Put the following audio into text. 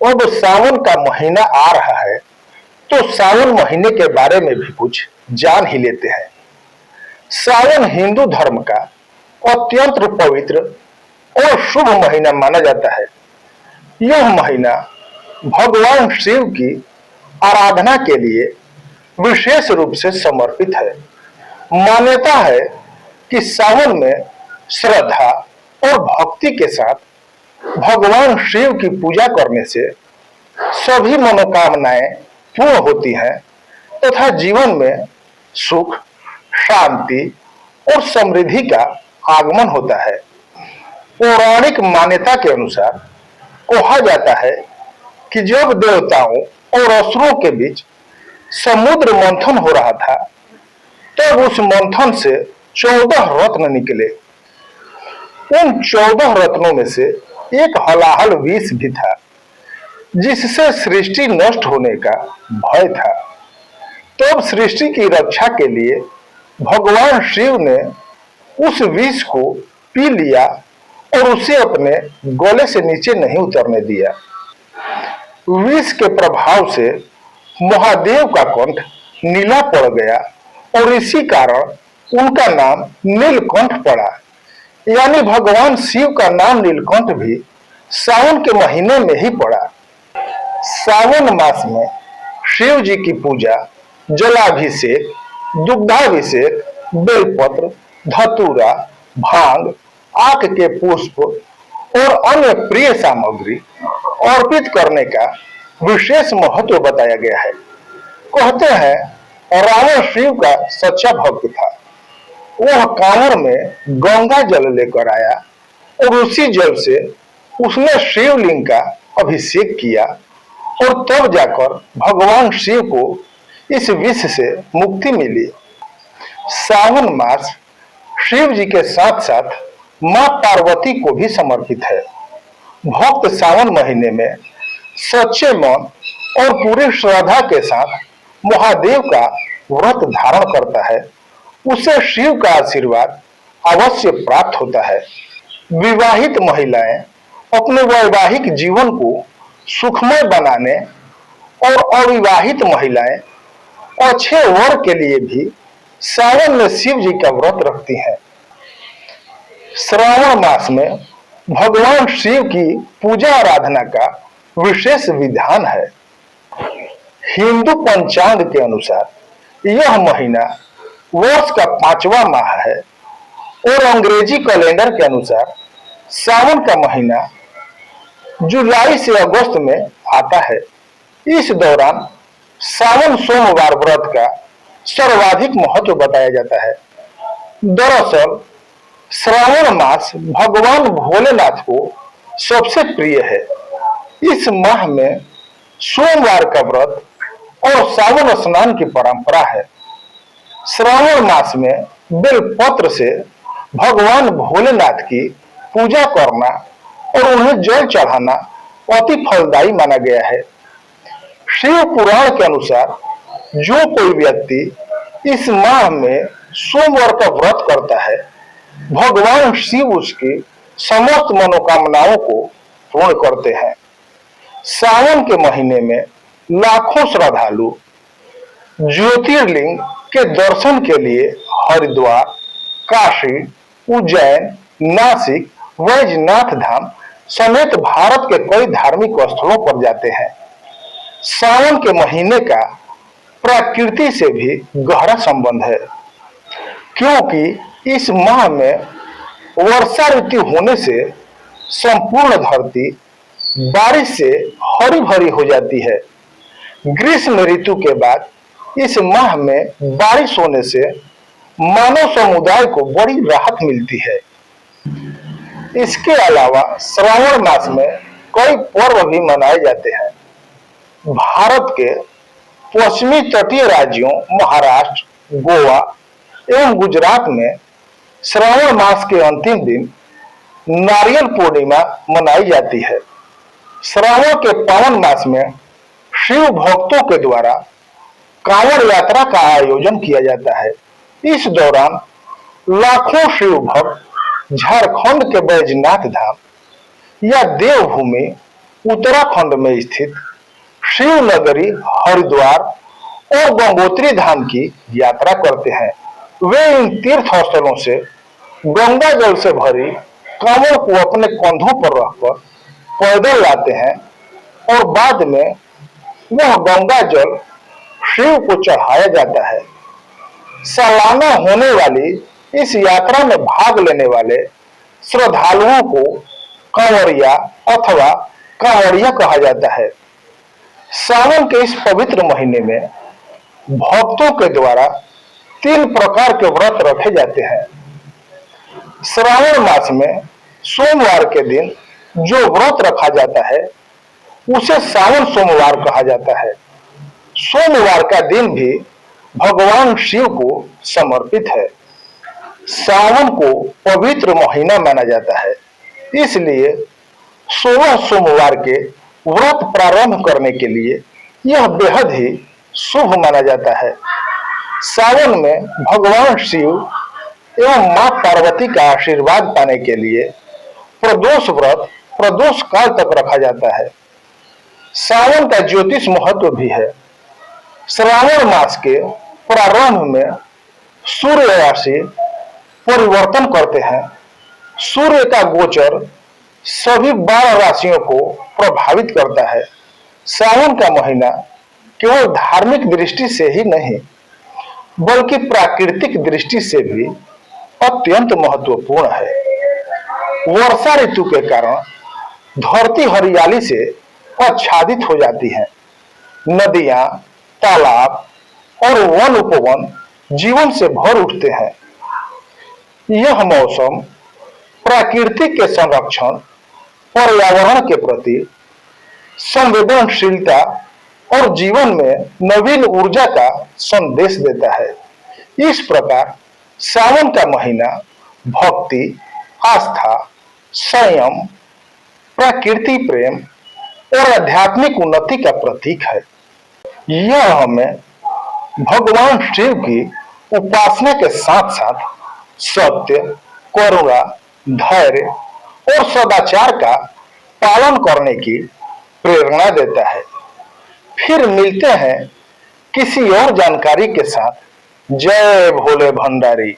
अब सावन का महीना आ रहा है, तो सावन महीने के बारे में भी कुछ जान ही लेते हैं। सावन हिंदू धर्म का अत्यंत पवित्र और शुभ महीना माना जाता है। यह महीना भगवान शिव की आराधना के लिए विशेष रूप से समर्पित है। मान्यता है कि सावन में श्रद्धा और भक्ति के साथ भगवान शिव की पूजा करने से सभी मनोकामनाएं पूर्ण होती हैं तथा जीवन में सुख, शांति और समृद्धि का आगमन होता है। पौराणिक मान्यता के अनुसार कहा जाता है कि जब देवताओं और असुरों के बीच समुद्र मंथन हो रहा था, तब उस मंथन से 14 रत्न निकले। उन 14 रत्नों में से एक हलाहल विष भी था, जिससे सृष्टि नष्ट होने का भय था। तब सृष्टि की रक्षा के लिए भगवान शिव ने उस विष को पी लिया और उसे अपने गले से नीचे नहीं उतरने दिया। विष के प्रभाव से महादेव का कंठ नीला पड़ गया और इसी कारण उनका नाम नीलकंठ पड़ा। यानी भगवान शिव का नाम नीलकंठ भी सावन के महीने में ही पड़ा। सावन मास में शिव जी की पूजा जलाभिषेक, दुग्धाभिषेक, बेलपत्र, धतूरा, भांग, आक के पुष्प और अन्य प्रिय सामग्री अर्पित करने का विशेष महत्व बताया गया है। कहते हैं रावण शिव का सच्चा भक्त था। वह कांवर में गंगा जल लेकर आया और उसी जल से उसने शिवलिंग का अभिषेक किया और तब जाकर भगवान शिव को इस विष से मुक्ति मिली। सावन मास शिव जी के साथ साथ मां पार्वती को भी समर्पित है। भक्त सावन महीने में सच्चे मन और पूरी श्रद्धा के साथ महादेव का व्रत धारण करता है, उसे शिव का आशीर्वाद अवश्य प्राप्त होता है। विवाहित महिलाएं अपने वैवाहिक जीवन को सुखमय बनाने और अविवाहित महिलाएं अच्छे वर के लिए भी सावन में शिव जी का व्रत रखती हैं। श्रावण मास में भगवान शिव की पूजा आराधना का विशेष विधान है। हिंदू पंचांग के अनुसार यह महीना वर्ष का 5वां माह है और अंग्रेजी कैलेंडर के अनुसार सावन का महीना जुलाई से अगस्त में आता है। इस दौरान सावन सोमवार व्रत का सर्वाधिक महत्व बताया जाता है। दरअसल श्रावण मास भगवान भोलेनाथ को सबसे प्रिय है। इस माह में सोमवार का व्रत और सावन स्नान की परंपरा है। श्रावण मास में बेलपत्र से भगवान भोलेनाथ की पूजा करना और उन्हें जल चढ़ाना अति फलदायी माना गया है। शिव पुराण के अनुसार जो कोई व्यक्ति इस माह में सोमवार का व्रत करता है, भगवान शिव उसकी समस्त मनोकामनाओं को पूर्ण करते हैं। सावन के महीने में लाखों श्रद्धालु ज्योतिर्लिंग के दर्शन के लिए हरिद्वार, काशी, उज्जैन, नासिक, वैजनाथ धाम समेत भारत के कई धार्मिक स्थलों पर जाते हैं। सावन के महीने का प्रकृति से भी गहरा संबंध है, क्योंकि इस माह में वर्षा ऋतु होने से संपूर्ण धरती बारिश से हरी भरी हो जाती है। ग्रीष्म ऋतु के बाद इस माह में बारिश होने से मानव समुदाय को बड़ी राहत मिलती है। इसके अलावा श्रावण मास में कई पर्व भी मनाए जाते हैं। भारत के पश्चिमी तटीय राज्यों महाराष्ट्र, गोवा एवं गुजरात में श्रावण मास के अंतिम दिन नारियल पूर्णिमा मनाई जाती है। श्रावण के पावन मास में शिव भक्तों के द्वारा कांवड़ यात्रा का आयोजन किया जाता है। इस दौरान लाखों शिव भक्त झारखंड के बैजनाथ धाम या देवभूमि उत्तराखंड में स्थित शिव नगरी हरिद्वार और गंगोत्री धाम की यात्रा करते हैं। वे इन तीर्थ स्थलों से गंगा जल से भरी कमर को अपने कंधों पर रखकर पैदल लाते हैं और बाद में वह गंगा जल शिव को चढ़ाया जाता है। सालाना होने वाली इस यात्रा में भाग लेने वाले श्रद्धालुओं को कांवड़िया अथवा कांवड़िया कहा जाता है। सावन के इस पवित्र महीने में भक्तों के द्वारा 3 प्रकार के व्रत रखे जाते हैं। श्रावण मास में सोमवार के दिन जो व्रत रखा जाता है उसे सावन सोमवार कहा जाता है। सोमवार का दिन भी भगवान शिव को समर्पित है। सावन को पवित्र महीना माना जाता है, इसलिए 16 सोमवार के व्रत प्रारंभ करने के लिए यह बेहद ही शुभ माना जाता है। सावन में भगवान शिव एवं मां पार्वती का आशीर्वाद पाने के लिए प्रदोष व्रत प्रदोष काल तक रखा जाता है। सावन का ज्योतिष महत्व भी है। श्रावण मास के प्रारंभ में सूर्य राशि परिवर्तन करते हैं। सूर्य का गोचर सभी 12 राशियों को प्रभावित करता है। सावन का महीना केवल धार्मिक दृष्टि से ही नहीं बल्कि प्राकृतिक दृष्टि से भी अत्यंत महत्वपूर्ण है। वर्षा ऋतु के कारण धरती हरियाली से आच्छादित हो जाती है। नदियां, तालाब और वन उपवन जीवन से भर उठते हैं। यह मौसम प्रकृति के संरक्षण, पर्यावरण के प्रति संवेदनशीलता और जीवन में नवीन ऊर्जा का संदेश देता है। इस प्रकार सावन का महीना भक्ति, आस्था, संयम, प्रकृति प्रेम और आध्यात्मिक उन्नति का प्रतीक है। यह हमें भगवान शिव की उपासना के साथ साथ सत्य, करुणा, धैर्य और सदाचार का पालन करने की प्रेरणा देता है। फिर मिलते हैं किसी और जानकारी के साथ। जय भोले भंडारी।